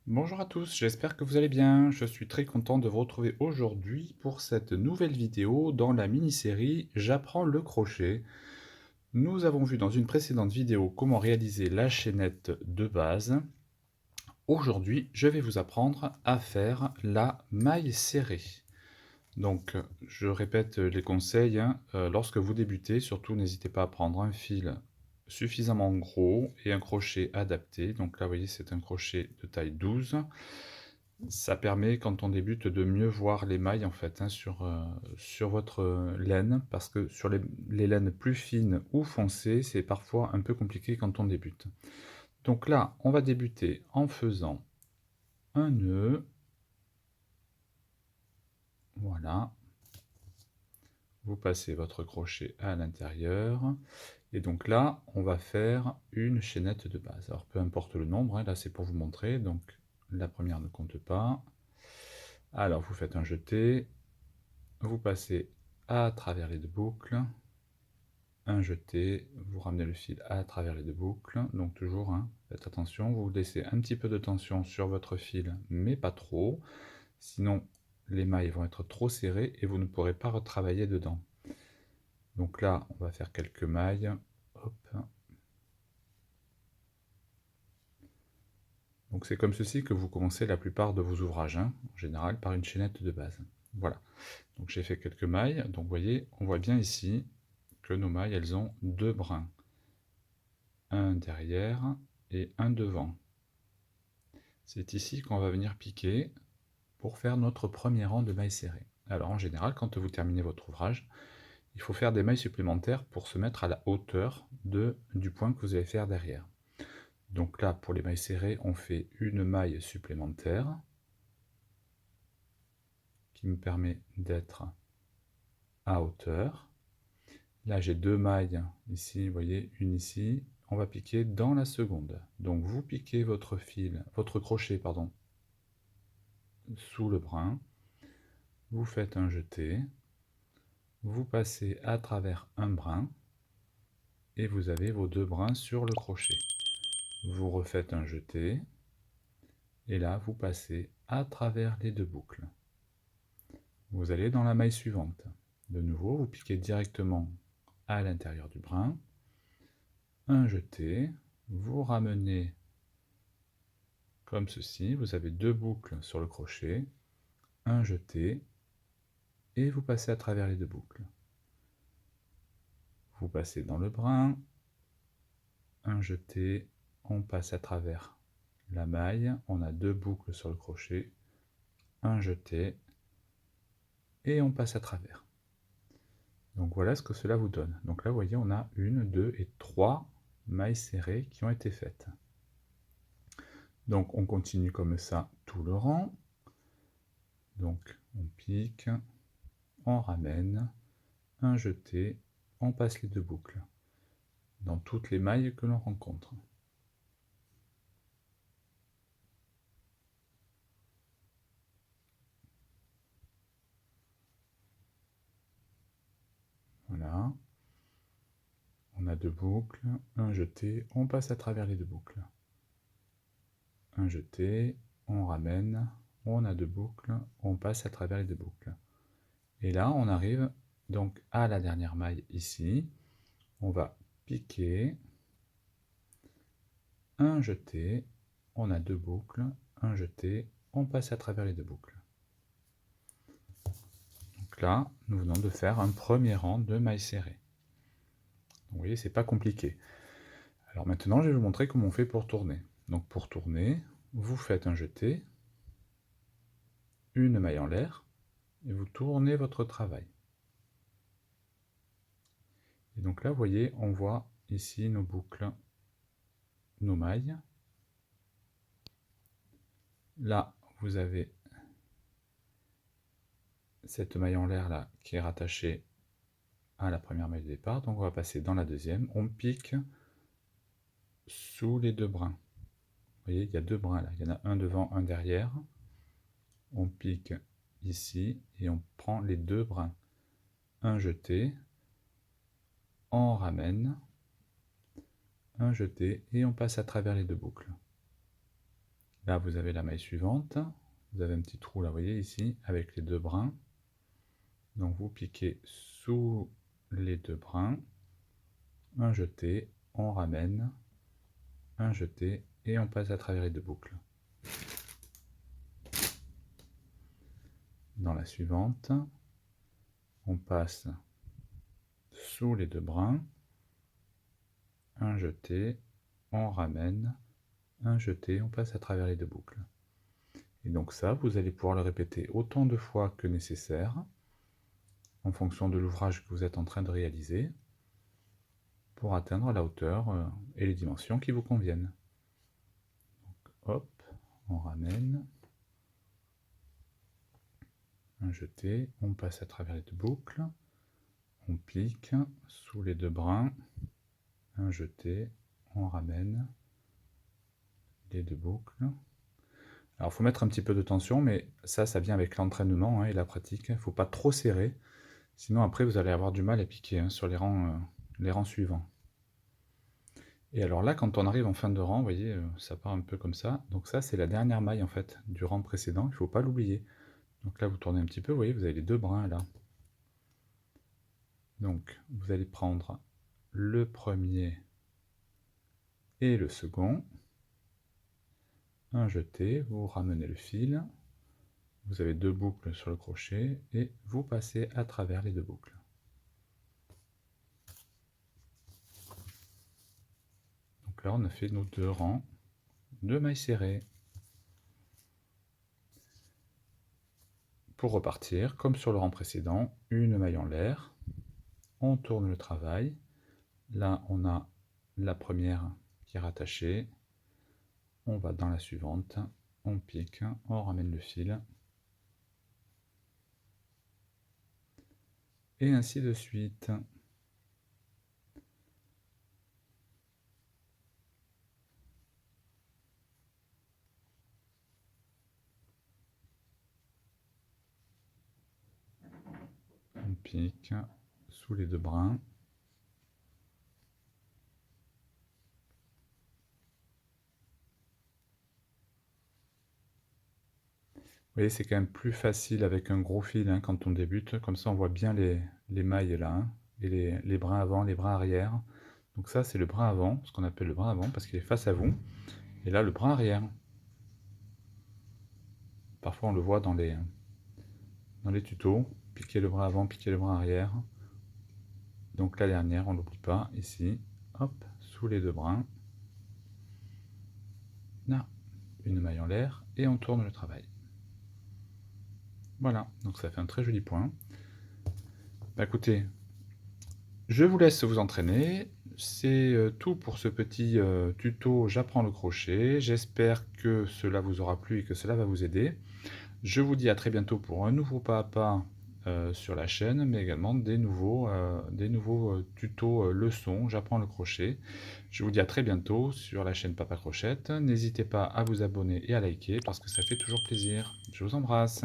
Bonjour à tous, j'espère que vous allez bien. Je suis très content de vous retrouver aujourd'hui pour cette nouvelle vidéo dans la mini-série J'apprends le crochet. Nous avons vu dans une précédente vidéo comment réaliser la chaînette de base. Aujourd'hui, je vais vous apprendre à faire la maille serrée. Donc, je répète les conseils, hein. Lorsque vous débutez, surtout n'hésitez pas à prendre un fil suffisamment gros et un crochet adapté. Donc là, vous voyez, c'est un crochet de taille 12. Ça permet, quand on débute, de mieux voir les mailles en fait, hein, sur votre laine, parce que sur les laines plus fines ou foncées, c'est parfois un peu compliqué quand on débute. Donc là, on va débuter en faisant un nœud. Voilà. Vous passez votre crochet à l'intérieur. Et donc là, on va faire une chaînette de base. Alors peu importe le nombre, hein, là c'est pour vous montrer. Donc la première ne compte pas. Alors vous faites un jeté. Vous passez à travers les deux boucles. Un jeté, vous ramenez le fil à travers les deux boucles. Donc toujours, hein, faites attention, vous laissez un petit peu de tension sur votre fil, mais pas trop. Sinon, les mailles vont être trop serrées et vous ne pourrez pas retravailler dedans. Donc là, on va faire quelques mailles. Hop. Donc c'est comme ceci que vous commencez la plupart de vos ouvrages, hein, en général par une chaînette de base. Voilà. Donc j'ai fait quelques mailles. Donc vous voyez, on voit bien ici que nos mailles, elles ont deux brins. Un derrière et un devant. C'est ici qu'on va venir piquer pour faire notre premier rang de mailles serrées. Alors en général, quand vous terminez votre ouvrage, il faut faire des mailles supplémentaires pour se mettre à la hauteur du point que vous allez faire derrière. Donc là, pour les mailles serrées, on fait une maille supplémentaire qui me permet d'être à hauteur. Là, j'ai deux mailles ici, vous voyez, une ici. On va piquer dans la seconde. Donc vous piquez votre fil, votre crochet, pardon, sous le brin. Vous faites un jeté. Vous passez à travers un brin. Et vous avez vos deux brins sur le crochet. Vous refaites un jeté. Et là, vous passez à travers les deux boucles. Vous allez dans la maille suivante. De nouveau, vous piquez directement à l'intérieur du brin. Un jeté. Vous ramenez comme ceci. Vous avez deux boucles sur le crochet. Un jeté. Et vous passez à travers les deux boucles. Vous passez dans le brin. Un jeté. On passe à travers la maille. On a deux boucles sur le crochet. Un jeté. Et on passe à travers. Donc voilà ce que cela vous donne. Donc là, vous voyez, on a une, deux et trois mailles serrées qui ont été faites. Donc on continue comme ça tout le rang. Donc on pique, on ramène, un jeté, on passe les deux boucles dans toutes les mailles que l'on rencontre. Voilà. On a deux boucles, un jeté, on passe à travers les deux boucles. Un jeté, on ramène, on a deux boucles, on passe à travers les deux boucles. Et là, on arrive donc à la dernière maille ici. On va piquer, un jeté, on a deux boucles, un jeté, on passe à travers les deux boucles. Donc là, nous venons de faire un premier rang de mailles serrées. Vous voyez, c'est pas compliqué. Alors maintenant, je vais vous montrer comment on fait pour tourner. Donc pour tourner, vous faites un jeté, une maille en l'air, et vous tournez votre travail. Et donc là, vous voyez, on voit ici nos boucles, nos mailles. Là, vous avez cette maille en l'air là qui est rattachée à la première maille de départ. Donc on va passer dans la deuxième. On pique sous les deux brins. Vous voyez, il y a deux brins là, il y en a un devant, un derrière. On pique ici et on prend les deux brins. Un jeté, on ramène, un jeté et on passe à travers les deux boucles. Là, vous avez la maille suivante. Vous avez un petit trou là, vous voyez ici, avec les deux brins. Donc vous piquez sous les deux brins, un jeté, on ramène, un jeté et on passe à travers les deux boucles. Dans la suivante, on passe sous les deux brins, un jeté, on ramène, un jeté, on passe à travers les deux boucles. Et donc ça, vous allez pouvoir le répéter autant de fois que nécessaire, en fonction de l'ouvrage que vous êtes en train de réaliser, pour atteindre la hauteur et les dimensions qui vous conviennent. Donc, hop, on ramène, un jeté, on passe à travers les deux boucles, on pique sous les deux brins, un jeté, on ramène les deux boucles. Alors il faut mettre un petit peu de tension, mais ça vient avec l'entraînement et la pratique. Il ne faut pas trop serrer, sinon après vous allez avoir du mal à piquer sur les rangs suivants. Et alors là, quand on arrive en fin de rang, vous voyez, ça part un peu comme ça. Donc ça, c'est la dernière maille en fait du rang précédent, il ne faut pas l'oublier. Donc là, vous tournez un petit peu, vous voyez, vous avez les deux brins là. Donc vous allez prendre le premier et le second, un jeté, vous ramenez le fil, vous avez deux boucles sur le crochet et vous passez à travers les deux boucles. Donc là on a fait nos deux rangs de mailles serrées. Pour repartir, comme sur le rang précédent, une maille en l'air, on tourne le travail, là on a la première qui est rattachée, on va dans la suivante, on pique, on ramène le fil, et ainsi de suite. On pique sous les deux brins. Vous voyez, c'est quand même plus facile avec un gros fil quand on débute. Comme ça, on voit bien les mailles là, et les brins avant, les brins arrière. Donc ça, c'est le brin avant, ce qu'on appelle le brin avant, parce qu'il est face à vous. Et là, le brin arrière. Parfois, on le voit dans les tutos. Piquer le brin avant, piquer le brin arrière. Donc la dernière, on n'oublie pas, ici, hop, sous les deux brins. Là, une maille en l'air, et on tourne le travail. Voilà, donc ça fait un très joli point. Bah, écoutez, je vous laisse vous entraîner. C'est tout pour ce petit tuto J'apprends le crochet. J'espère que cela vous aura plu et que cela va vous aider. Je vous dis à très bientôt pour un nouveau pas à pas sur la chaîne, mais également des nouveaux tutos leçons J'apprends le crochet. Je vous dis à très bientôt sur la chaîne Papa Crochette. N'hésitez pas à vous abonner et à liker parce que ça fait toujours plaisir. Je vous embrasse.